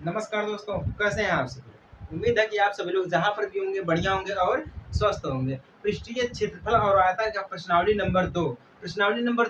नमस्कार दोस्तों, कैसे हैं आप सभी। उम्मीद है कि आप सभी लोग जहाँ पर भी होंगे बढ़िया होंगे और स्वस्थ होंगे। पृष्ठीय क्षेत्रफल और आयतन का प्रश्नावली नंबर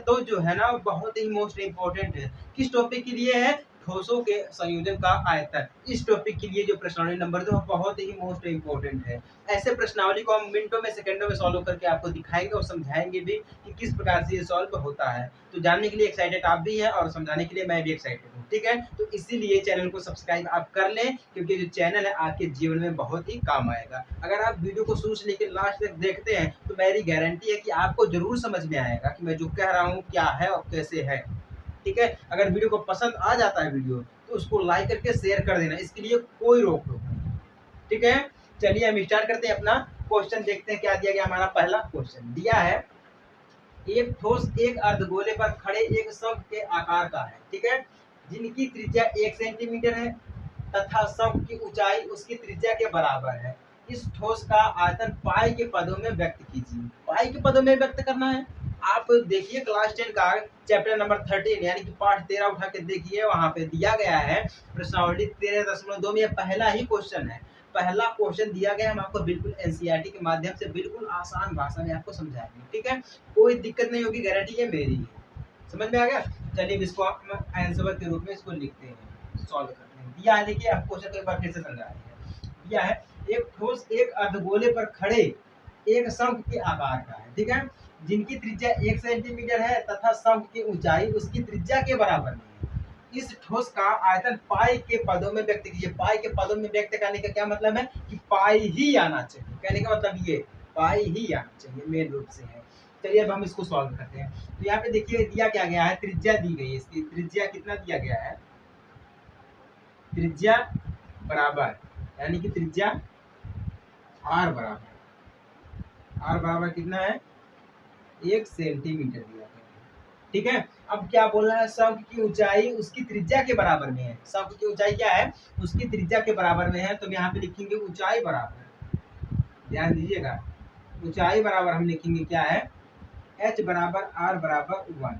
2 जो है ना, वो बहुत ही मोस्ट इम्पोर्टेंट है। किस टॉपिक के लिए है? ठोसों के संयोजन का आयतन। इस टॉपिक के लिए जो प्रश्नावली नंबर 2 बहुत ही मोस्ट इम्पोर्टेंट है। ऐसे प्रश्नावली को हम मिनटों में सेकंडों में सॉल्व करके आपको दिखाएंगे और समझाएंगे भी कि किस प्रकार से ये सॉल्व होता है। तो जानने के लिए एक्साइटेड आप भी हैं और समझाने के लिए मैं भी एक्साइटेड हूँ। ठीक है, तो इसीलिए चैनल को सब्सक्राइब आप कर लें, क्योंकि जो चैनल है आपके जीवन में बहुत ही काम आएगा। अगर आप वीडियो को शुरू से लेकर लास्ट तक देखते हैं तो मेरी गारंटी है कि आपको जरूर समझ में आएगा कि मैं जो कह रहा हूँ क्या है और कैसे है। ठीक है, अगर वीडियो को पसंद आ जाता है वीडियो तो उसको लाइक करके शेयर कर देना, इसके लिए कोई रोक टोक नहीं। ठीक है, चलिए हम स्टार्ट करते हैं अपना क्वेश्चन। देखते हैं क्या दिया गया। हमारा पहला क्वेश्चन दिया है, एक ठोस एक अर्धगोले पर खड़े एक शंख के आकार का है। ठीक है, जिनकी त्रिज्या 1 सेंटीमीटर है तथा शंख की ऊंचाई उसकी त्रिज्या के बराबर है। इस ठोस का आयतन पाई के पदों में व्यक्त कीजिए। पाई के पदों में व्यक्त करना है। आप देखिए क्लास 10 का चैप्टर नंबर 13 यानी कि पार्ट 13 उठा के देखिए, वहां पे दिया गया है प्रश्नावली 13.2 में पहला ही क्वेश्चन है। पहला क्वेश्चन दिया गया, हम आपको बिल्कुल एनसीईआरटी के माध्यम से बिल्कुल आसान भाषा में आपको समझाएंगे। ठीक है, कोई दिक्कत नहीं होगी, गारंटी ये मेरी है। समझ में आ गया। चलिए इसको हम आंसर के रूप में इसको लिखते हैं, सॉल्व करते हैं। दिया है, देखिए आप क्वेश्चन को एक बार फिर से समझा रहे हैं। दिया है, एक ठोस एक अर्धगोले पर खड़े एक शंख के आकार का है। ठीक है, जिनकी त्रिज्या 1 सेंटीमीटर है तथा शंख की ऊंचाई उसकी त्रिज्या के बराबर है। इस ठोस का आयतन पाई के पदों में व्यक्त कीजिए। पाई के पदों में व्यक्त करने का क्या मतलब है कि पाई ही आना चाहिए। कहने का मतलब ये पाई ही आना चाहिए, मेन रूप से है। चलिए अब हम इसको सॉल्व करते हैं। तो यहाँ पे देखिए दिया क्या गया है, त्रिज्या दी गई है। इसकी त्रिज्या कितना दिया गया है? त्रिज्या बराबर, यानी कि त्रिज्या आर बराबर, आर बराबर कितना है? 1 सेंटीमीटर दिया गया है। ठीक है, अब क्या बोल रहा है? शंख की ऊंचाई उसकी त्रिज्या के बराबर में है। शंख की ऊंचाई क्या है? उसकी त्रिज्या के बराबर में है। तो हम यहाँ पे लिखेंगे ऊंचाई बराबर, ध्यान दीजिएगा, ऊंचाई बराबर हम लिखेंगे क्या है? h बराबर r बराबर 1।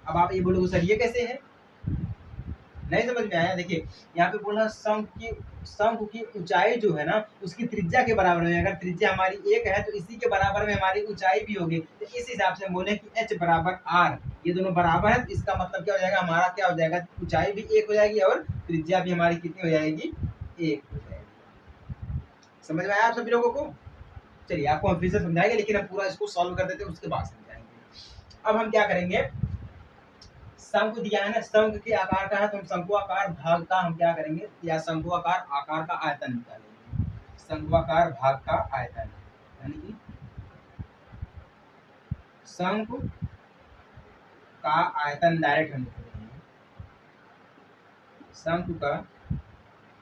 अब आप ये बोलोगे सर ये कैसे है? नहीं समझ में आया। देखिए यहाँ पे बोला शंख की ऊंचाई जो है ना उसकी त्रिज्या के बराबर में। अगर त्रिज्या हमारी 1 है तो इसी के बराबर में हमारी ऊंचाई भी होगी। तो इस हिसाब से हम बोले कि h बराबर r, ये दोनों बराबर है। तो इसका मतलब क्या हो जाएगा? हमारा क्या हो जाएगा? ऊंचाई भी 1 हो जाएगी और त्रिज्या भी हमारी कितनी हो जाएगी? 1 हो जाएगी। समझ में आया आप सभी लोगों को? चलिए आपको हम फिर से समझाएंगे, लेकिन हम पूरा इसको सॉल्व कर देते हैं, उसके बाद समझाएंगे। अब हम क्या करेंगे, शंख दिया है ना, शंख के आकार का है तो हम शंकुआकार भाग का हम क्या करेंगे, या शंकुआकार आकार का आयतन निकालेंगे। शंकुआकार भाग का आयतन यानी कि शंख का आयतन डायरेक्ट हम लिख रहे हैं। शंख का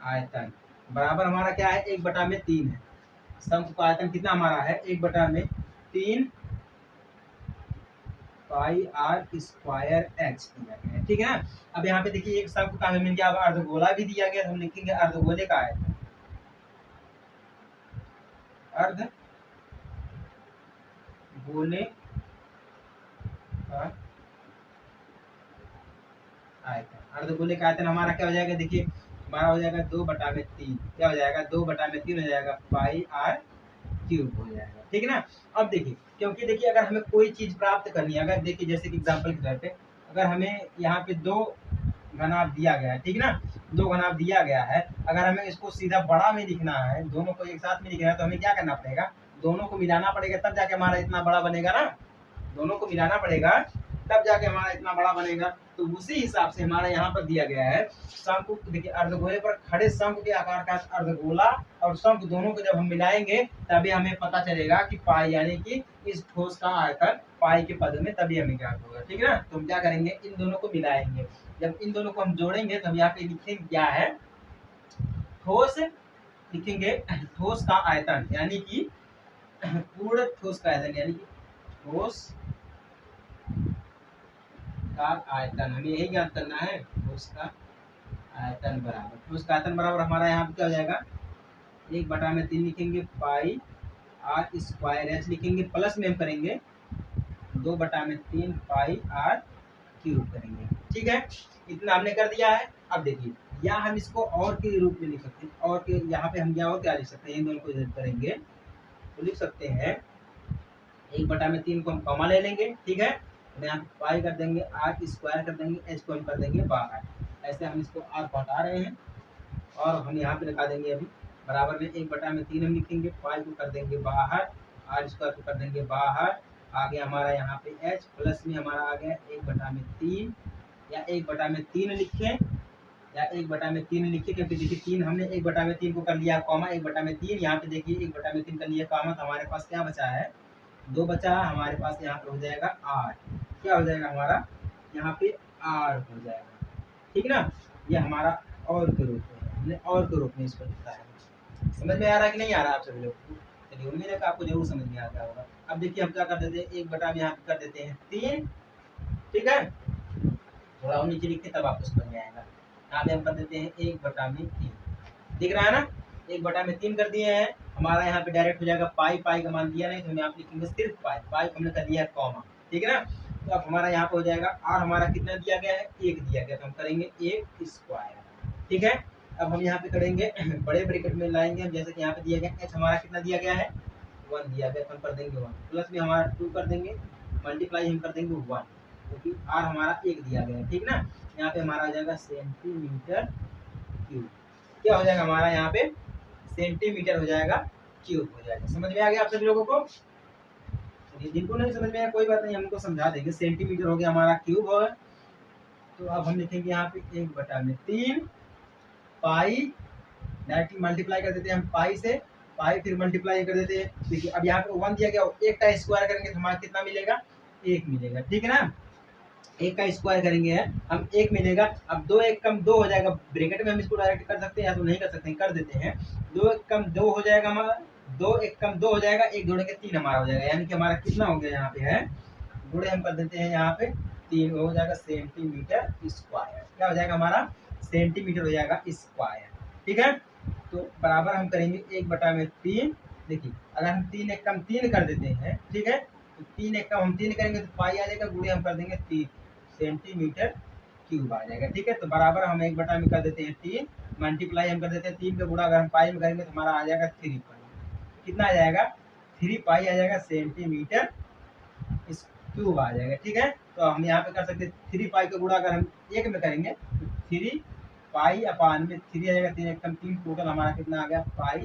आयतन बराबर हमारा क्या है? 1/3 है। शंख का आयतन कितना हमारा है? 1/3 पाई आर स्क्वायर एच दिया गया है। ठीक है ना। अब यहाँ पे देखिए एक शंख का हमें मिल गया, अब अर्धगोला भी दिया गया, तो हम लिखेंगे अर्धगोले का आयतन, अर्धगोले का आयतन। अर्धगोले का आयतन हमारा क्या हो जाएगा? देखिए हमारा हो जाएगा 2/3। क्या हो जाएगा? 2/3 हो जाएगा पाई आर क्यूब हो जाएगा। ठीक है ना। अब देखिए, क्योंकि देखिए अगर हमें कोई चीज प्राप्त करनी है, अगर देखिए जैसे कि एग्जाम्पल के तौर पे अगर हमें यहाँ पे 2 घनाभ दिया गया है, ठीक है ना, 2 घनाभ दिया गया है, अगर हमें इसको सीधा बड़ा में लिखना है, दोनों को एक साथ में लिखना है, तो हमें क्या करना पड़ेगा? दोनों को मिलाना पड़ेगा, तब जाके हमारा इतना बड़ा बनेगा ना। दोनों को मिलाना पड़ेगा तब जाके हमारा इतना बड़ा बनेगा। तो उसी हिसाब से हमारा यहाँ पर दिया गया है शंख। देखिए अर्धगोले पर खड़े शंख के आकार का अर्धगोला और शंख दोनों को जब हम मिलाएंगे तभी हमें पता चलेगा कि पाई, यानी कि इस ठोस का आयतन पाई के पद में तभी हमें ज्ञात होगा। ठीक है ना। तो हम क्या करेंगे? इन दोनों को मिलाएंगे। जब इन दोनों को हम जोड़ेंगे तो हम यहाँ पे लिखेंगे क्या है? ठोस, लिखेंगे ठोस का आयतन, यानी कि पूर्ण ठोस का आयतन, यानी कि ठोस का आयतन हमें यही ज्ञात करना है। ठोस का आयतन बराबर, ठोस का आयतन बराबर हमारा यहाँ पे क्या हो जाएगा? 1/3 लिखेंगे पाई आर स्क्वायर एच लिखेंगे, प्लस में हम करेंगे 2/3 पाई आर क्यूब करेंगे। ठीक है, इतना हमने कर दिया है। अब देखिए या हम इसको और के रूप में लिख सकते हैं, और के यहाँ पे हम क्या और क्या लिख सकते हैं, इन दोनों को इधर करेंगे तो लिख सकते हैं 1/3 को हम कॉमा ले लेंगे, ठीक है, तो यहाँ पे पाई कर देंगे, आर स्क्वायर कर देंगे, एच को हम कर देंगे बाहर। ऐसे हम इसको आर को हटा रहे हैं और हम यहाँ पे लगा देंगे अभी बराबर में 1/3 हम लिखेंगे, पाई को कर देंगे बाहर, आर स्क्वायर को कर देंगे बाहर, आगे हमारा यहाँ पे एच प्लस में हमारा आ गया 1/3 या 1/3 लिखें या 1/3 लिखिए, क्योंकि देखिए 3 हमने 1/3 को कर लिया कॉमा 1/3, यहाँ पे देखिए 1/3 कर लिया कॉमा, तो हमारे पास क्या बचा है, 2 बचा है हमारे पास, यहाँ पे हो जाएगा आर, क्या हो जाएगा हमारा यहाँ पे आर हो जाएगा, ठीक ना। ये हमारा और के रूप में हमने और के रूप में इसको लिखा है। समझ में आ रहा है कि नहीं आ रहा है आप सभी लोग को? चलिए उम्मीद है कि आपको जरूर समझ में आता होगा। अब देखिए हम क्या कर देते हैं, 1 में यहाँ पे कर देते हैं 3, ठीक है, थोड़ा और नीचे लिखते तब आपको समझ में आएगा। यहाँ पे हम कर देते हैं 1/3, दिख रहा है ना, 1/3 कर दिए हैं, हमारा यहाँ पे डायरेक्ट हो जाएगा पाई, पाई का मान दिया नहीं तो हम यहाँ पे लिखेंगे सिर्फ पाई, पाई हमने कर दिया है कॉमा, ठीक है ना। तो अब हमारा यहाँ पे हो जाएगा आर हमारा कितना दिया गया है, 1 दिया गया, तो हम करेंगे 1 स्क्वायर, ठीक है। अब हम यहाँ पे करेंगे बड़े ब्रैकेट में लाएंगे हम, जैसे कि यहाँ पे दिया गया एच हमारा कितना दिया गया है, 1 दिया गया, तो हम कर देंगे 1 प्लस में हमारा 2 कर देंगे, मल्टीप्लाई हम कर देंगे 1, क्योंकि आर हमारा 1 दिया गया है, ठीक ना। यहाँ पे हमारा हो जाएगा सेंटीमीटर क्यूब, क्या हो जाएगा हमारा यहाँ पे सेंटीमीटर हो जाएगा क्यूब हो जाएगा। समझ में आ गया आप सभी लोगों को? जिनको नहीं समझ में आया कोई बात नहीं, हमको समझा देंगे। सेंटीमीटर हो गया हमारा क्यूब हो, तो अब हम लिखेंगे यहाँ पे 1/3 पाई, डायरेक्टली मल्टीप्लाई कर देते हैं हम पाई से, पाई फिर मल्टीप्लाई कर देते हैं। देखिए अब यहाँ पे 1 दिया गया, 1 का स्क्वायर करेंगे तो हमारा कितना मिलेगा, 1 मिलेगा, ठीक है ना। 1 का स्क्वायर करेंगे हम 1 मिलेगा। अब 2 1 कम 2 हो जाएगा, ब्रैकेट में हम इसको डायरेक्ट कर सकते हैं या तो नहीं कर सकते, कर देते हैं। 2 1 कम 2 हो जाएगा हमारा, 2 1 कम 2 हो जाएगा, 1 जोड़ेंगे 3 हमारा हो जाएगा, यानी कि हमारा कितना हो गया यहाँ पे है, गुणे हम कर देते हैं यहाँ पे 3 हो जाएगा सेंटीमीटर स्क्वायर, क्या हो जाएगा हमारा सेंटीमीटर हो जाएगा स्क्वायर, ठीक है। तो बराबर हम करेंगे 1/3, देखिए अगर हम 3 1 कम 3 कर देते हैं, ठीक है, तो 3 1 कम हम 3 करेंगे तो पाई आ जाएगा, गुणे हम कर देंगे 3 सेंटीमीटर क्यूब आ जाएगा, ठीक है। तो बराबर हम 1 में कर देते हैं 3, मल्टीप्लाई हम कर देते हैं 3 का गुणा अगर हम पाई में करेंगे तो हमारा आ जाएगा 3 पाई, कितना आ जाएगा 3 पाई आ जाएगा सेंटीमीटर इस क्यूब आ जाएगा, ठीक है। तो हम यहाँ पे कर सकते हैं 3 पाई का गुणा अगर हम 1 में करेंगे तो 3 पाई अपान में 3 आ जाएगा, 3 1 कम 3, टोटल हमारा कितना आ गया पाई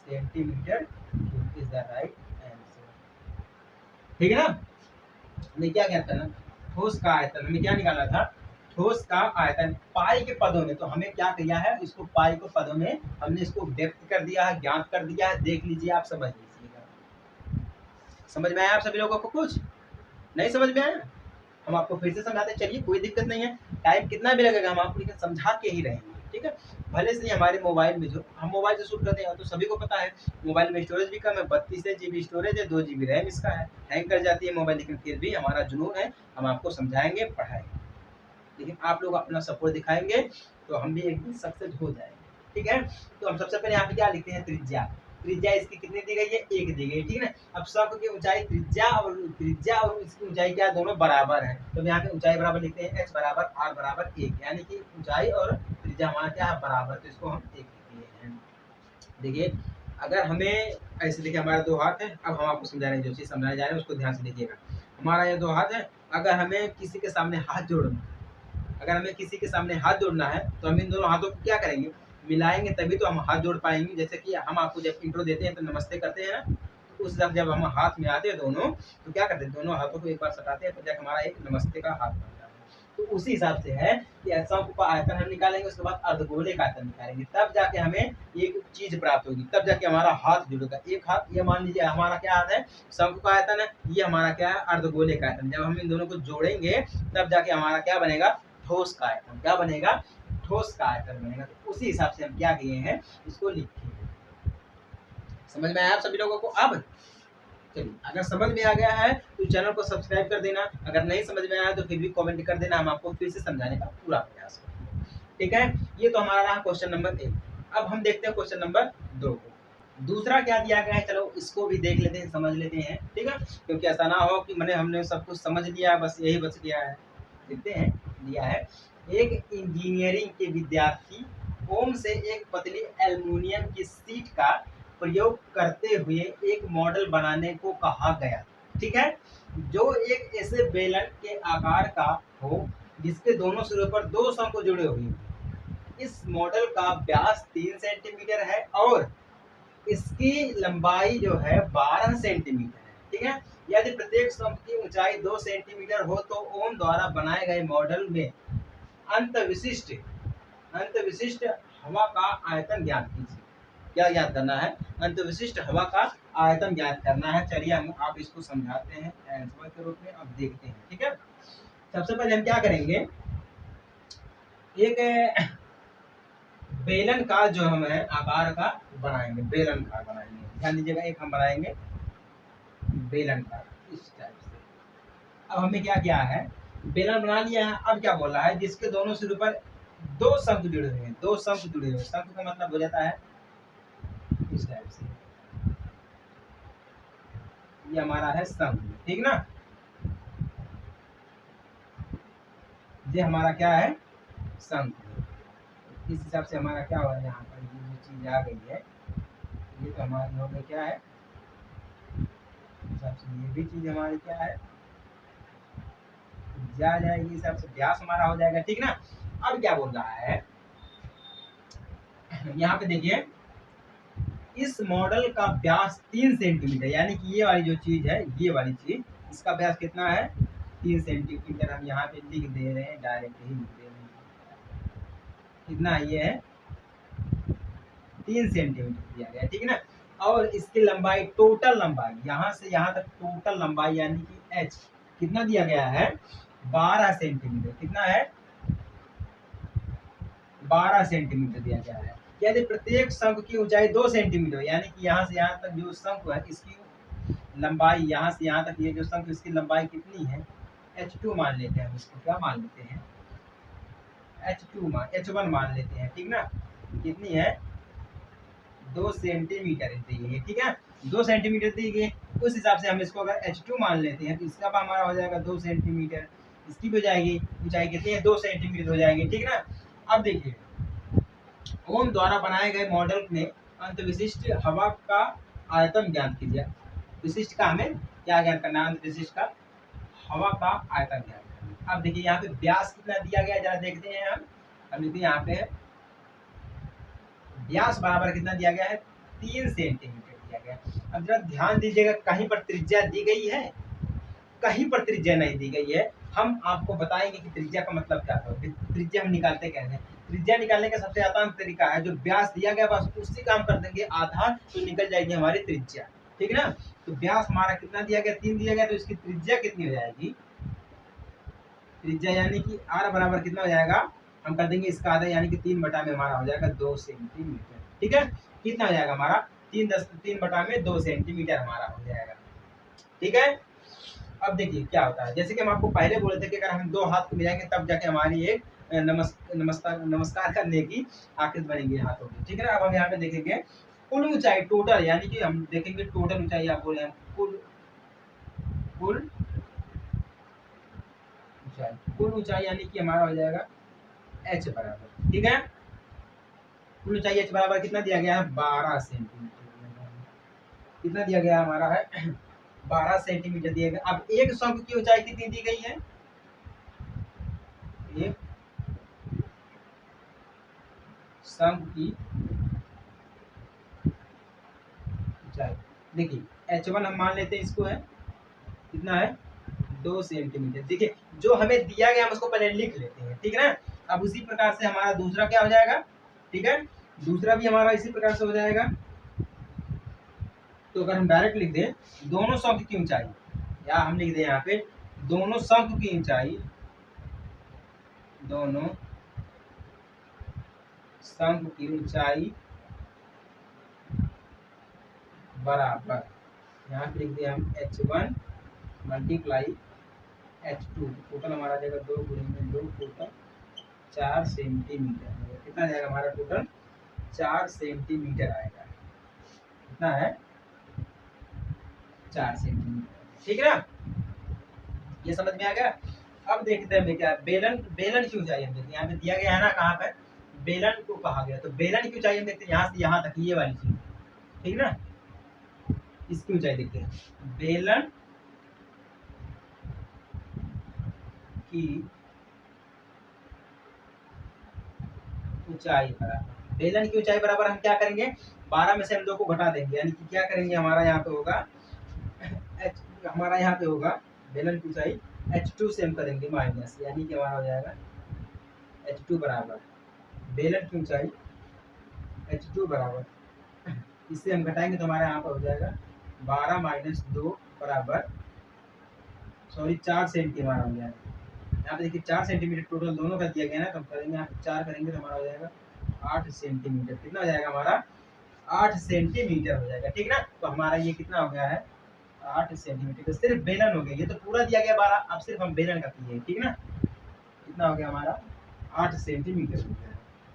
centimetre cube is the right answer, ठीक है ना। हमें क्या कहता है ना, ठोस का आयतन, हमें क्या निकाला था, ठोस का आयतन पाई के पदों में, तो हमें क्या किया है, इसको पाई के पदों में हमने इसको व्यक्त कर दिया है, ज्ञात कर दिया है। देख लीजिए आप समझ लीजिएगा। समझ में आया आप सभी लोगों को? कुछ नहीं समझ में आया, हम आपको फिर से समझाते हैं, चलिए कोई दिक्कत नहीं है, टाइम कितना भी लगेगा हम आपको लेकिन समझा के ही रहेंगे, ठीक है। भले से हमारे मोबाइल में, जो हम मोबाइल से शूट करते हैं तो सभी को पता है मोबाइल में स्टोरेज भी कम है, 32 GB स्टोरेज है, 2 GB रैम इसका है, हैंग कर जाती है मोबाइल, लेकिन फिर भी हमारा जुनून है, हम आपको समझाएंगे पढ़ाएंगे, लेकिन आप लोग अपना सपोर्ट दिखाएंगे तो हम भी एक दिन सक्सेस हो जाएंगे, ठीक है। तो हम सबसे पहले यहाँ पे क्या लिखते हैं, त्रिज्या, त्रिज्या इसकी कितनी दी गई है, 1 दी गई, ठीक है ना। अब शंख की ऊंचाई त्रिज्या और इसकी ऊंचाई क्या दोनों बराबर है, तो यहाँ पे ऊंचाई बराबर लिखते हैं h बराबर r बराबर 1, यानी कि ऊंचाई और त्रिज्या हमारा क्या है बराबर, तो इसको हम 1 लिख लिए हैं। देखिए अगर हमें ऐसे, देखिए हमारे 2 हाथ है, अब हम आपको समझा रहे हैं, जो चीज़ समझाने जा रहे हैं उसको ध्यान से देखिएगा। हमारा ये 2 हाथ है, अगर हमें किसी के सामने हाथ जोड़ना, अगर हमें किसी के सामने हाथ जोड़ना है तो हम इन दोनों हाथों को क्या करेंगे, मिलाएंगे, तभी तो हम हाथ जोड़ पाएंगे। जैसे कि हम आपको जब इंट्रो देते हैं तो नमस्ते करते हैं ना, तो उस हिसाब जब हम हाथ मिलाते हैं दोनों, तो क्या करते हैं, दोनों हाथों को एक बार सटाते हैं तो जब हमारा एक नमस्ते का हाथ बनता है। तो उसी हिसाब से है कि शंख का आयतन हम निकालेंगे, उसके बाद अर्धगोले का आयतन निकालेंगे, तब जाके हमें एक चीज प्राप्त होगी, तब जाके हमारा हाथ जुड़ेगा। एक हाथ, ये मान लीजिए हमारा क्या हाथ है, शंख का आयतन है, ये हमारा क्या है अर्धगोले का आयतन। जब हम इन दोनों को जोड़ेंगे तब जाके हमारा क्या बनेगा, ठोस का आयतन, क्या बनेगा, ठोस का आयतन बनेगा। तो उसी हिसाब से हम क्या किए हैं, इसको लिखे। समझ में आया आप सभी लोगों को? अब चलिए, अगर समझ में आ गया है तो चैनल को सब्सक्राइब कर देना, अगर नहीं समझ में आया तो फिर भी कमेंट कर देना, हम आपको फिर से समझाने का पूरा प्रयास करेंगे, ठीक है। ये तो हमारा रहा क्वेश्चन नंबर 1। अब हम देखते हैं क्वेश्चन नंबर 2 को। दूसरा क्या दिया गया है, चलो इसको भी देख लेते हैं, समझ लेते हैं, ठीक है, क्योंकि ऐसा ना हो कि मैंने हमने सब कुछ समझ लिया बस यही बच गया है। देखते हैं दिया है, एक इंजीनियरिंग के विद्यार्थी ओम से एक पतली एल्युमिनियम की शीट का प्रयोग करते हुए एक मॉडल बनाने को कहा गया। ठीक है, जो एक ऐसे बेलन के आकार का हो जिसके दोनों सिरों पर दो शंकु जुड़े हुए हों। इस मॉडल का व्यास 3 सेंटीमीटर है और इसकी लंबाई जो है 12 सेंटीमीटर है। ठीक है, यदि प्रत्येक शंकु की ऊंचाई 2 सेंटीमीटर हो तो ओम द्वारा बनाए गए मॉडल में अंतविशिष्ट अंतविशिष्ट हवा का आयतन ज्ञात कीजिए। क्या ज्ञात करना है? अंतविशिष्ट हवा का आयतन ज्ञात करना है। चलिए हम आप इसको समझाते हैं आंसर के रूप में, अब देखते हैं। ठीक है, सबसे पहले हम क्या करेंगे, एक बेलन का जो हम है आकार का बनाएंगे, बेलन का बनाएंगे। ध्यान दीजिएगा, एक हम बनाएंगे बेलन का इस टाइप से। अब हमने क्या किया है, बेलन बना लिया है। अब क्या बोल रहा है, जिसके दोनों सिरों पर दो शंकु जुड़े हुए हैं, दो शंकु जुड़े हुए हैं। शंकु का मतलब हो जाता है इस टाइप से, ये हमारा है शंकु। ठीक ना, ये हमारा क्या है, शंकु। इस हिसाब से हमारा क्या हुआ, यहाँ पर ये जो चीज आ गई है, ये तो हमारी हो गई क्या है, हिसाब से ये भी चीज हमारी क्या है, जा जाएगी, हिसाब से व्यास हमारा हो जाएगा। ठीक ना, अब क्या बोल रहा है, यहाँ पे देखिए, इस मॉडल का व्यास 3 सेंटीमीटर, यानी कि ये वाली जो चीज है, ये वाली चीज, इसका व्यास कितना है, 3 सेंटीमीटर। हम यहाँ पे लिख दे रहे हैं, डायरेक्ट ही लिख दे रहे हैं, कितना ये है, 3 सेंटीमीटर दिया गया। ठीक है ना, और इसकी लंबाई, टोटल लंबाई यहाँ से यहाँ तक टोटल लंबाई यानी कि एच कितना दिया गया है, 12 सेंटीमीटर। कितना है, 12 सेंटीमीटर दिया गया है। यदि प्रत्येक शंकु की ऊंचाई 2 सेंटीमीटर, यानी कि यहाँ से यहाँ तक जो शंकु है, इसकी लंबाई यहाँ से यहाँ तक, ये जो शंकु, इसकी लंबाई कितनी है, h2 मान लेते हैं हम इसको, क्या मान लेते हैं, h1 मान लेते हैं। ठीक ना, कितनी है, 2 सेंटीमीटर दी गई है। ठीक है, 2 सेंटीमीटर दी गई, उस हिसाब से हम इसको अगर h2 मान लेते हैं तो इसका हमारा हो जाएगा 2 सेंटीमीटर, इसकी भी हो जाएगी ऊंचाई कितनी है, 2 सेंटीमीटर हो जाएगी। ठीक ना, अब देखिए, ओम द्वारा बनाए गए मॉडल में अंतविशिष्ट हवा का आयतन ज्ञात कीजिए। विशिष्ट का हमें क्या ज्ञात करना है, अंतविशिष्ट का हवा का आयतन ज्ञात करना। अब देखिए यहाँ पे व्यास कितना दिया गया, जरा देखते हैं हम देखिए यहाँ पे व्यास बराबर कितना दिया गया है, 3 सेंटीमीटर दिया गया। अब जरा ध्यान दीजिएगा, कहीं पर त्रिज्या दी गई है, कहीं पर त्रिज्या नहीं दी गई है। हम आपको बताएंगे कि त्रिज्या का मतलब क्या है, त्रिज्या हम निकालते कैसे हैं। त्रिज्या निकालने का सबसे आसान तरीका है, जो व्यास दिया गया बस उसी काम कर देंगे आधा, तो निकल जाएगी हमारी त्रिज्या। ठीक है ना, तो व्यास हमारा कितना दिया गया, 3 दिया गया, तो इसकी त्रिज्या कितनी हो जाएगी, त्रिज्या यानी कि r बराबर कितना हो जाएगा, हम कर देंगे इसका आधा, यानी कि 3 बटा में हमारा हो जाएगा 2 सेंटीमीटर। ठीक है, कितना हो जाएगा हमारा, 3 बटा में 2 सेंटीमीटर हमारा हो जाएगा। ठीक है, अब देखिए क्या होता है, जैसे कि हम आपको पहले बोले थे कि अगर हम 2 हाथ को मिलाएंगे तब जाके हमारी एक नमस्कार करने की आकृति बनेगी हाथों की। ठीक है ना, अब हम यहाँ पे देखेंगे कुल ऊंचाई, टोटल, यानी कि हम देखेंगे टोटल ऊंचाई, आप बोले हम कुल ऊंचाई यानी कि हमारा हो जाएगा h बराबर। ठीक है, कुल ऊंचाई h बराबर कितना दिया गया है, 12 सेंटीमीटर। कितना दिया गया हमारा है, 12 सेंटीमीटर दिया गया। अब एक शंकु की ऊंचाई कितनी दी गई है, एक शंकु की ऊंचाई, देखिए h1 हम मान लेते हैं, इसको है कितना है, 2 सेंटीमीटर। देखिए जो हमें दिया गया हम उसको पहले लिख लेते हैं। ठीक है ना, अब उसी प्रकार से हमारा दूसरा क्या हो जाएगा, ठीक है, दूसरा भी हमारा इसी प्रकार से हो जाएगा। तो अगर हम डायरेक्ट लिख दें दोनों शंकु की ऊंचाई, या हम लिख दें यहाँ पे दोनों शंकु की ऊंचाई, दोनों शंकु की ऊंचाई बराबर, यहाँ पे लिख दिया हम h1 मल्टीप्लाई h2, टोटल हमारा जाएगा 2 गुणे 2, टोटल 4 सेंटीमीटर। कितना जाएगा हमारा, टोटल 4 सेंटीमीटर आएगा। कितना है, 4 सेंटीमीटर। ठीक है ना, ये समझ में आ गया। अब देखते हैं क्या बेलन, बेलन क्यों चाहिए हम देखते हैं, यहाँ पे दिया गया है ना कहाँ पर बेलन को कहा गया, तो बेलन क्यों चाहिए हम देखते हैं, यहाँ से यहाँ तक ये वाली चीज, ठीक ना, इसकी ऊंचाई देखते हैं। बेलन की ऊंचाई बराबर, बेलन की ऊंचाई बराबर हम क्या करेंगे, 12 में से हम 2 को घटा देंगे, यानी कि क्या करेंगे, हमारा यहाँ पे होगा एच, हमारा यहाँ पे होगा बेलन की ऊंचाई h2 से हम करेंगे माइनस, यानी कि हमारा हो जाएगा h2 बराबर बेलन की ऊंचाई h2 बराबर, इससे हम घटाएंगे तो हमारा यहाँ पर हो जाएगा 12 माइनस 2 बराबर, सॉरी 4 सेंटीमीटर हमारा हो जाएगा। यहाँ पे देखिए 4 सेंटीमीटर टोटल दोनों का दिया गया है ना, तो हम करेंगे यहाँ पे 4 करेंगे तो हमारा हो जाएगा 8 सेंटीमीटर, कितना हो जाएगा हमारा 8 सेंटीमीटर हो जाएगा, ठीक ना। तो हमारा ये कितना हो गया है 8 सेंटीमीटर, तो सिर्फ बेलन हो गया, ये तो पूरा दिया गया 12, अब सिर्फ हम बेलन का किए, ठीक ना। कितना हो गया हमारा 8 सेंटीमीटर हो गया।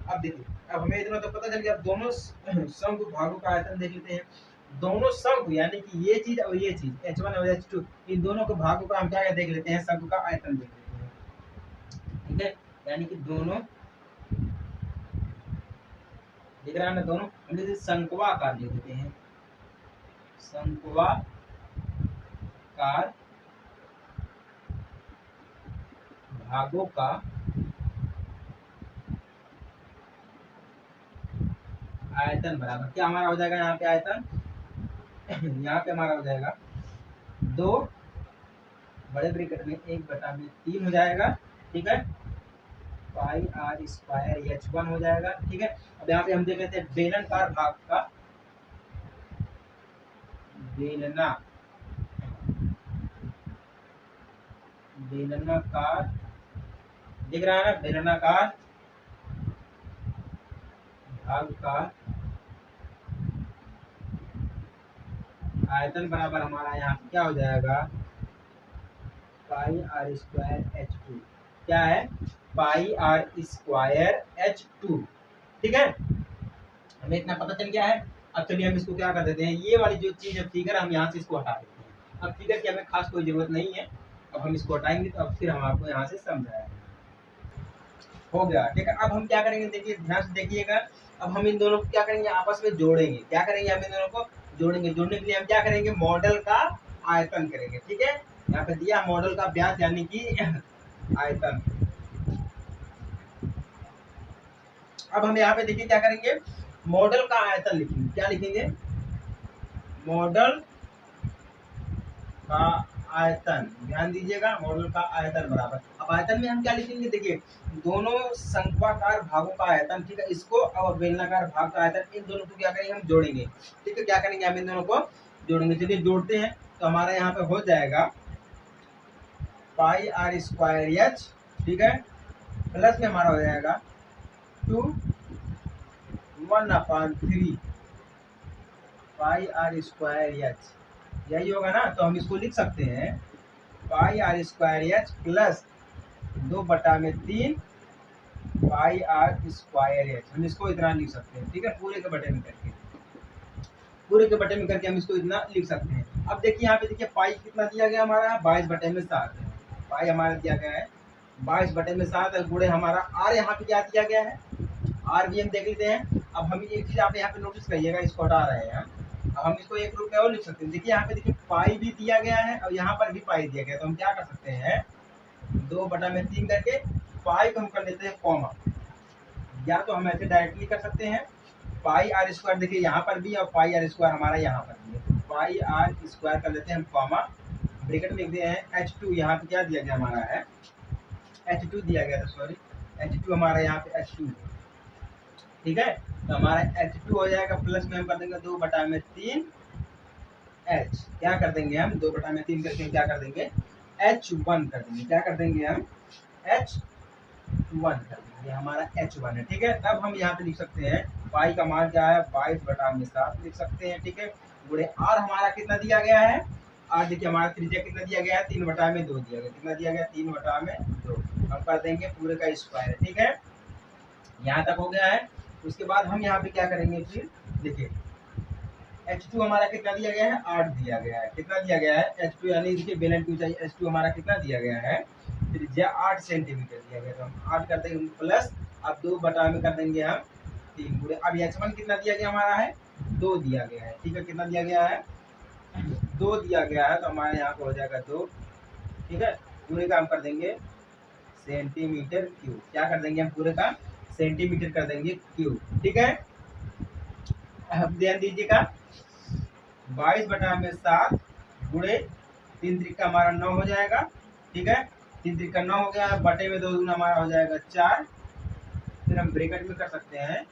अब देखिए, अब हमें इतना तो पता चल गया, अब दोनों शंकु भागों का आयतन देख लेते हैं। दोनों शंकु यानी कि ये चीज और ये चीज h1 और h2, इन दोनों के भागों का हम क्या देख लेते हैं, शंकु का आयतन देख लेते हैं, ठीक है। यानी कि दोनों दिख रहा है ना, दोनों हम जैसे शंक्वाकार ले लेते हैं, शंक्वाकार भागों का आयतन बराबर क्या हमारा हो जाएगा, यहाँ पे आयतन यहाँ पे हमारा हो जाएगा 2 बड़े ब्रैकेट में 1/3 हो जाएगा, ठीक है, पाई आर स्क्वायर h1 हो जाएगा, ठीक है। अब यहाँ पे हम देख लेते हैं बेलनाकार भाग का, बेलनाकार दिख रहा है ना, बेलनाकार भाग का आयतन बराबर हमारा यहाँ पे क्या हो जाएगा, पाई आर स्क्वायर h2, क्या है पाई आर स्क्वायर h2, ठीक है। हमें इतना पता चल गया है। अब चलिए हम इसको क्या कर देते हैं, ये वाली जो चीज है फिगर, हम यहाँ से इसको हटा देते हैं। अब फिगर की हमें खास कोई जरूरत नहीं है, अब हम इसको हटाएंगे तो अब फिर हम आपको यहाँ से समझाएंगे, हो गया, ठीक है। अब हम क्या करेंगे, देखिए ध्यान से देखिएगा, अब हम इन दोनों को क्या करेंगे, आपस में जोड़ेंगे, क्या करेंगे, हम इन दोनों को जोड़ेंगे, जोड़ने के लिए हम क्या करेंगे, मॉडल का आयतन करेंगे, ठीक है। यहाँ पे दिया मॉडल का व्यास यानी कि आयतन। अब हम यहाँ पे देखिए क्या करेंगे, मॉडल का आयतन लिखेंगे, क्या लिखेंगे, मॉडल का आयतन, ध्यान दीजिएगा, मॉडल का आयतन बराबर, अब आयतन में हम क्या लिखेंगे, देखिए दोनों शंक्वाकार भागों का आयतन, ठीक है, इसको और बेलनाकार भाग का आयतन, इन दोनों को क्या करेंगे, हम जोड़ेंगे, ठीक है। क्या करेंगे, हम इन दोनों को जोड़ेंगे, चलिए जोड़ते हैं, तो हमारा यहाँ पे हो जाएगा पाई आर स्क्वायर एच, ठीक है, प्लस में हमारा हो जाएगा 2 1/3 पाई आर स्क्वायर एच, यही होगा ना। तो हम इसको लिख सकते हैं pi r square h plus 2/3 pi r square h, हम इसको इतना लिख सकते हैं, ठीक है, पूरे के बटे में करके, पूरे के बटे में करके हम इसको इतना लिख सकते हैं। अब देखिए यहाँ पे देखिए पाई कितना दिया गया हमारा, 22/7 है, पाई हमारा दिया गया है 22/7 गुणे हमारा आर यहाँ पे क्या दिया गया है, आर भी हम देख लेते हैं। अब हम एक चीज आप यहाँ पे नोटिस करिएगा, इसको हटा रहे हैं अब हम इसको एक रूप में और लिख सकते हैं, देखिए यहाँ पे देखिए पाई भी दिया गया है और यहाँ पर भी पाई दिया गया है, तो हम क्या कर सकते हैं 2/3 करके पाई को हम कर लेते हैं कॉमा, या तो हम ऐसे डायरेक्टली कर सकते हैं पाई आर स्क्वायर, देखिए यहाँ पर भी और पाई आर स्क्वायर हमारा यहाँ पर भी है, तो पाई आर स्क्वायर कर लेते हैं हम कॉमा, ब्रैकेट में लिख दिए हैं h2, यहाँ पे क्या दिया गया हमारा है h2 दिया गया था, सॉरी h2 हमारा यहाँ पे h2, ठीक है। तो हमारा h2 हो जाएगा, प्लस में हम कर देंगे 2/3 h, क्या कर देंगे हम 2/3 करके क्या कर देंगे h1 कर देंगे, क्या कर देंगे हम h1 कर देंगे, हमारा h1 है, ठीक है। तब हम यहाँ पे लिख सकते हैं पाई का मान क्या है 22/7 लिख सकते हैं, ठीक है, गुणे आर हमारा कितना दिया गया है, आर देखिए हमारा त्रिज्या कितना दिया गया है 3/2 दिया गया, कितना दिया गया 3/2, हम कर देंगे पूरे का स्क्वायर, ठीक है, यहाँ तक हो गया है। उसके बाद हम यहाँ पे क्या करेंगे, फिर देखिए h2 हमारा कितना दिया गया है 8 दिया गया है, कितना दिया गया है h2, यानी देखिए बेलन की ऊंचाई h2 हमारा कितना दिया गया है त्रिज्या 8 सेंटीमीटर दिया गया, तो हम 8 कर देंगे प्लस, अब 2 बटा में कर देंगे हम 3 गुणे। अब h1 कितना दिया गया हमारा है, 2 दिया गया है, ठीक है, कितना दिया गया है, 2 दिया गया है, तो हमारे यहाँ पे हो जाएगा 2, ठीक है, पूरे का हम कर देंगे सेंटीमीटर क्यूब, क्या कर देंगे हम पूरे का सेंटीमीटर कर देंगे क्यूब, ठीक है। अब ध्यान दीजिएगा 22 बटा में 7 गुणे 3 त्रिका हमारा 9 हो जाएगा, ठीक है, 3 त्रिका 9 हो गया, बटे में 2 दूना हमारा हो जाएगा 4, फिर हम ब्रैकेट में कर सकते हैं,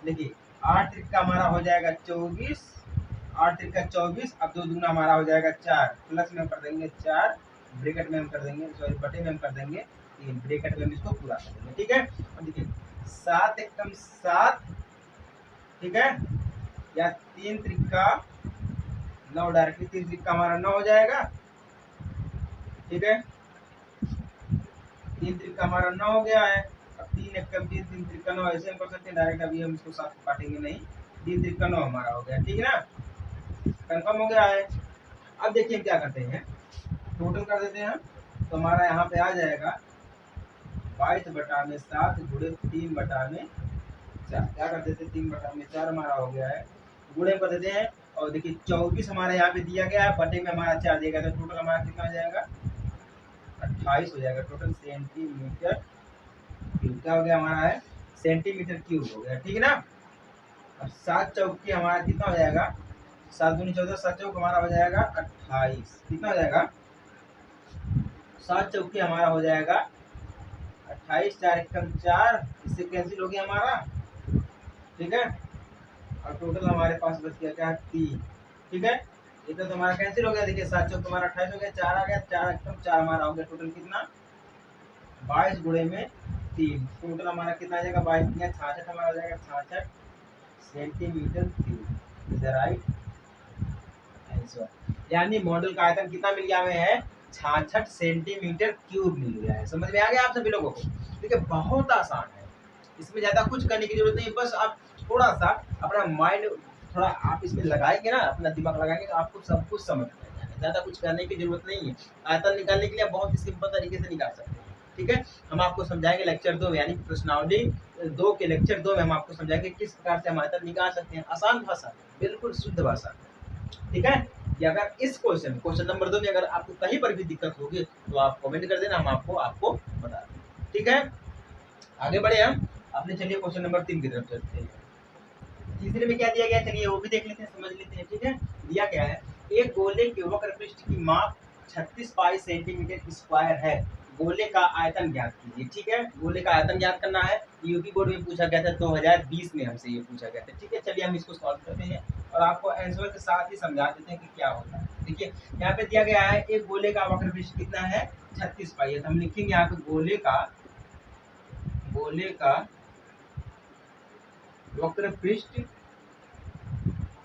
देखिए 8 त्रिका हमारा हो जाएगा 24, 8 त्रिका 24, अब 2 दूना हमारा हो जाएगा 4, प्लस में हम कर देंगे 4, ब्रैकेट में हम कर देंगे, सॉरी बटे में हम कर देंगे 3, ब्रैकेट में हम इसको पूरा कर देंगे, ठीक है। अब देखिए 7 एकम 7, ठीक है, या 3 त्रिका 9, डायरेक्टली 3 त्रिका हमारा 9 हो जाएगा, ठीक है, 3 त्रिका हमारा 9 हो गया है। अब 3 एकम 3, 3 त्रिका 9, ऐसे हम कर सकते हैं डायरेक्ट, अभी हम इसको साथ काटेंगे नहीं, 3 त्रिका 9 हमारा हो गया, ठीक है ना, कंफर्म हो गया है। अब देखिए क्या करते हैं, टोटल कर देते हैं, तो हमारा यहाँ पे आ जाएगा 22 बटा में 7 गुणे 3 बटा में 4, क्या कर देते हैं 3 बटा में 4 हमारा हो गया है, गुणे कर देते हैं, और देखिए 24 हमारे यहाँ पे दिया गया है, बटे में हमारा 4 दिया गया, तो टोटल हमारा कितना हो जाएगा 28 हो जाएगा, टोटल सेंटीमीटर क्यूब, क्या हो गया हमारा है सेंटीमीटर क्यूब हो गया, ठीक है ना। अब 7 चौके हमारा कितना हो जाएगा, 7 दूनी 14, 7 चौक हमारा हो जाएगा 28, कितना हो जाएगा 7 चौके हमारा हो जाएगा 28, 4 एकम 4, इससे कैंसिल हो गया हमारा, ठीक है, और टोटल हमारे पास बच गया क्या 3, ठीक है, इतना तो हमारा कैंसिल हो गया, देखिए 7 चौक हमारा 28 हो गया, 4 आ गया, 4 एकम 4 हमारा हो गया, टोटल कितना 22 गुणे में 3, टोटल हमारा कितना आ जाएगा 22 में 66 हमारा हो जाएगा 66 centimetre cube, is the right answer. यानी मॉडल का आयतन कितना मिल गया हमें है 66 सेंटीमीटर क्यूब मिल गया है, समझ में आ गया आप सभी लोगों को। देखिए बहुत आसान है, इसमें ज्यादा कुछ करने की जरूरत नहीं, बस आप थोड़ा सा अपना माइंड थोड़ा आप इसमें लगाएंगे ना, अपना दिमाग लगाएंगे, तो आपको सब कुछ समझ में आ जाएगा, ज्यादा कुछ करने की जरूरत नहीं है। आयतन निकालने के लिए बहुत ही सिंपल तरीके से निकाल सकते हैं, ठीक है। हम आपको समझाएंगे लेक्चर 2 यानी प्रश्नावली 2 के लेक्चर 2 में हम आपको समझाएंगे किस प्रकार से हम आयतन निकाल सकते हैं, आसान भाषा, बिल्कुल शुद्ध भाषा, ठीक है। कि अगर इस क्वेश्चन नंबर 2 में अगर आपको कहीं पर भी दिक्कत होगी तो आप कमेंट कर देना, हम आपको बता देंगे, ठीक है। आगे बढ़े हम अपने, चलिए क्वेश्चन नंबर 3 की तरफ चलते हैं। तीसरे में क्या दिया गया, चलिए वो भी देख लेते हैं, समझ लेते हैं, ठीक है। दिया गया है एक गोले के वक्र पृष्ठ की माप 36 पाई सेंटीमीटर स्क्वायर है, गोले का आयतन ज्ञात कीजिए, ठीक है। गोले का आयतन ज्ञात करना है, यूपी बोर्ड में पूछा गया था 2020 में, हमसे ये पूछा गया था, ठीक है। चलिए हम इसको सॉल्व करते हैं और आपको आंसर के साथ ही समझा देते हैं कि क्या होता है। देखिए यहाँ पे दिया गया है एक गोले का वक्र पृष्ठ कितना है 36 पाई है, तो हम लिखेंगे यहाँ पे गोले का वक्र पृष्ठ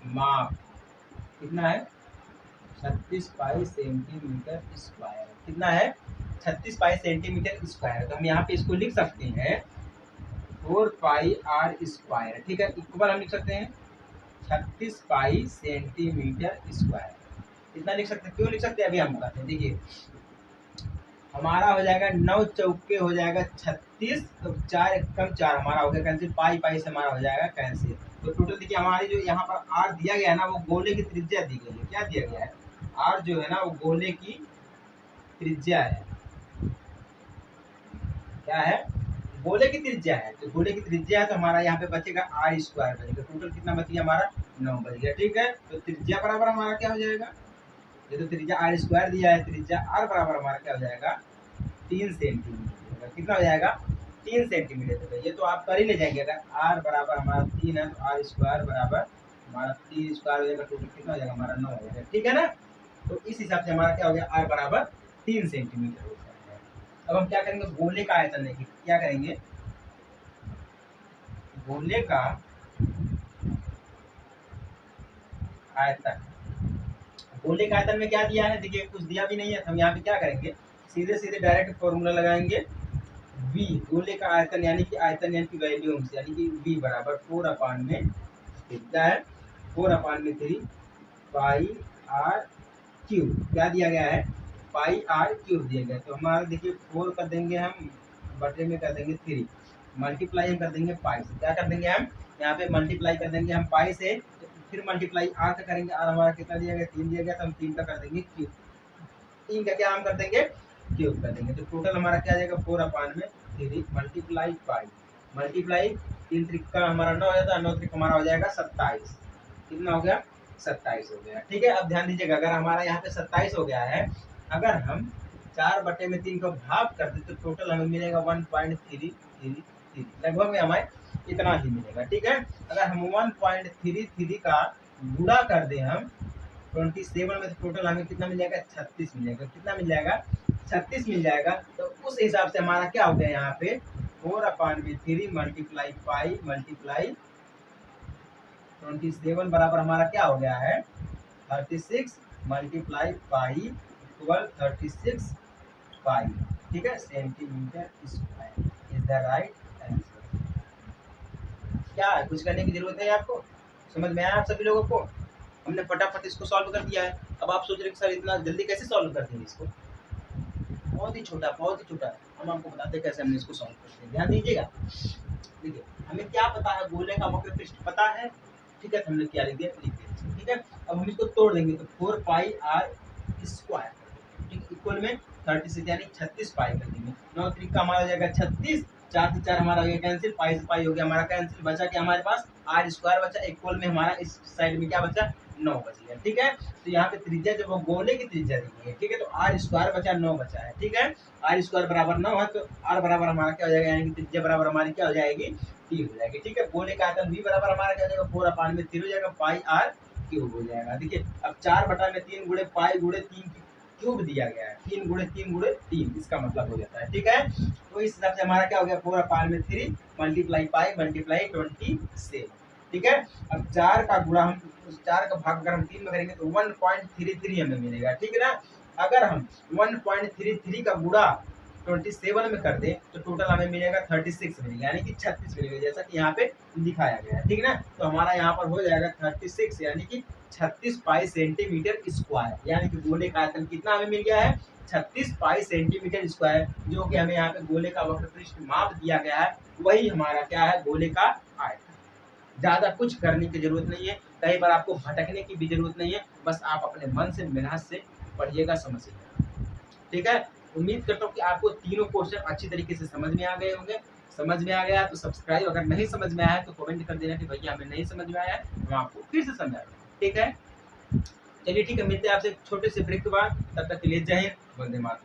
माप कितना है 36 पाई सेंटीमीटर स्क्वायर, कितना है 36 पाई सेंटीमीटर स्क्वायर, तो हम यहाँ पे इसको लिख सकते हैं 4 पाई आर स्क्वायर, ठीक है। इक्वल हम लिख सकते हैं 36 पाई सेंटीमीटर स्क्वायर, इतना लिख सकते हैं, क्यों लिख सकते हैं अभी हम बताते हैं। देखिए हमारा हो जाएगा 9 चौके हो जाएगा 36, तो 4 एकम 4 हमारा हो गया कैंसिल, पाई पाई से हमारा हो जाएगा कैंसिल, तो टोटल देखिए हमारी जो यहाँ पर आर दिया गया है ना वो गोले की त्रिज्या दी गई है, क्या दिया गया है आर जो है ना वो गोले की त्रिज्या है, क्या है गोले की त्रिज्या है, तो गोले की त्रिज्या है तो हमारा यहाँ पे बचेगा आर स्क्वायर बचेगा, टोटल कितना बच गया हमारा 9 बच गया, ठीक है। तो त्रिज्या बराबर हमारा क्या हो जाएगा, ये तो त्रिज्या आर स्क्वायर दिया है, त्रिज्या आर बराबर हमारा क्या हो जाएगा 3 सेंटीमीटर, कितना हो जाएगा 3 सेंटीमीटर, तो ये तो आप कर ही ले जाएंगे, अगर आर बराबर हमारा 3 है तो आर स्क्वायर बराबर हमारा 3 स्क्वायर हो जाएगा, टोटल कितना हो जाएगा हमारा 9 हो जाएगा, ठीक है ना। तो इस हिसाब से हमारा क्या हो गया आर बराबर 3 सेंटीमीटर हो जाएगा। अब हम क्या करेंगे गोले का आयतन देखिए, क्या करेंगे गोले का आयतन, गोले का आयतन में क्या दिया है, देखिए कुछ दिया भी नहीं है, हम यहाँ पे क्या करेंगे सीधे सीधे डायरेक्ट फॉर्मूला लगाएंगे, v गोले का आयतन यानी कि आयतन यानी कि वॉल्यूम यानी कि v बराबर 4 में कितना है 4 में 3 पाई आर क्यूब, क्या दिया गया है पाई आर क्यूब दिया गया। तो हमारा देखिए 4 कर देंगे हम, बटे में कर देंगे 3, मल्टीप्लाई हम कर देंगे पाई से। क्या कर देंगे हम यहाँ पे मल्टीप्लाई कर देंगे हम पाई से, तो फिर मल्टीप्लाई आर का करेंगे। आर हमारा कितना दिया गया 3 दिया गया, तो हम 3 का कर देंगे क्यूब। 3 का क्या हम कर देंगे क्यूब कर देंगे। तो टोटल हमारा क्या आ जाएगा 4/3 मल्टीप्लाई पाई मल्टीप्लाई 3 त्रिका हमारा 9 हो जाता है, 9 त्रिक हमारा हो जाएगा 27। कितना हो गया 27 हो गया। ठीक है, अब ध्यान दीजिएगा, अगर हमारा यहाँ पे 27 हो गया है, अगर हम 4/3 को भाग कर दे तो टोटल हमें मिलेगा 1.333, लगभग में हमें इतना ही मिलेगा। ठीक है, अगर हम 1.33 का गुणा कर दे हम 27 में, तो टोटल हमें कितना मिल जाएगा 36 मिलेगा। कितना मिल जाएगा 36 मिल जाएगा। तो उस हिसाब से हमारा क्या हो गया यहाँ पे 4/3 मल्टीप्लाई पाई मल्टीप्लाई 27 बराबर हमारा क्या हो गया है 36 मल्टीप्लाई पाई इक्वल 36 पाई। ठीक है, centimetre square is the right answer. क्या है, कुछ करने की जरूरत है आपको? समझ में आया आप सभी लोगों को? हमने फटाफट इसको सॉल्व कर दिया है। अब आप सोच रहे हैं सर इतना जल्दी कैसे सॉल्व कर देंगे इसको? बहुत ही छोटा हम आपको बताते हैं कैसे हमने इसको सॉल्व करते हैं। ध्यान दीजिएगा, देखिए हमें क्या पता है, गोले का वक्र पृष्ठ पता है। ठीक है, तो हमने क्या लिख दिया। ठीक है, अब हम इसको तोड़ देंगे तो 4 पाई आर स्क्वायर, ठीक है, इक्वल में 36 यानी 36 पाई कर देंगे। 9 त्रिका हमारा हो जाएगा 36, 4 से 4 हमारा हो गया कैंसिल, पाई से पाई हो गया हमारा कैंसिल, बचा क्या हमारे पास आर स्क्वायर बचा, इक्वल में हमारा इस साइड में क्या बचा 9 बच गया। ठीक है, तो यहाँ पे त्रिज्या जब वो गोले की त्रिज्या दी है, ठीक है, तो आर स्क्वायर बचा 9 बचा है। ठीक है, आर स्क्वायर बराबर 9 है, तो आर बराबर हमारा क्या हो जाएगा, यानी कि त्रिज्या बराबर हमारी क्या हो जाएगी 3 हो जाएगी। ठीक है, गोले का आयतन भी बराबर हमारा क्या हो जाएगा 4/3 हो जाएगा, पाई आर क्यूब हो जाएगा। देखिए अब 4/3 गुणे पाई गुणे 3 क्यूब दिया गया है, 3 गुणे 3 गुणे 3 इसका मतलब हो जाता है। ठीक है, तो इस हिसाब से हमारा क्या हो गया 4/3 मल्टीप्लाई पाई मल्टीप्लाई 27। ठीक है, अब 4 का गुणा हम 4 का भाग अगर हम 3 में करेंगे तो 1.33 हमें मिलेगा। ठीक है ना, अगर हम 1.33 का गुणा 27 में कर दे तो टोटल हमें मिलेगा 36 मिलेगा, यानी कि 36 मिलेगा, जैसा कि यहाँ पे दिखाया गया है। ठीक है ना, तो हमारा यहाँ पर हो जाएगा 36 यानी कि 36 पाई सेंटीमीटर स्क्वायर, यानी कि गोले का आयतन कितना हमें मिल गया है 36 पाई सेंटीमीटर स्क्वायर, जो कि हमें यहाँ पे गोले का वक्र पृष्ठ माप दिया गया है, वही हमारा क्या है गोले का आयतन। ज्यादा कुछ करने की जरूरत नहीं है, कहीं पर आपको भटकने की भी जरूरत नहीं है, बस आप अपने मन से मेहनत से पढ़िएगा, समझिएगा। ठीक है, उम्मीद करता हूँ कि आपको तीनों क्वेश्चन अच्छी तरीके से समझ में आ गए होंगे। समझ में आ गया तो सब्सक्राइब, अगर नहीं समझ में आया है तो कमेंट कर देना कि भैया हमें नहीं समझ में आया है, हम आपको फिर से समझाएंगे। ठीक है, चलिए ठीक है, मिलते हैं आपसे छोटे से ब्रेक के बाद, तब तक के लिए जय हिंद, वंदे मातरम।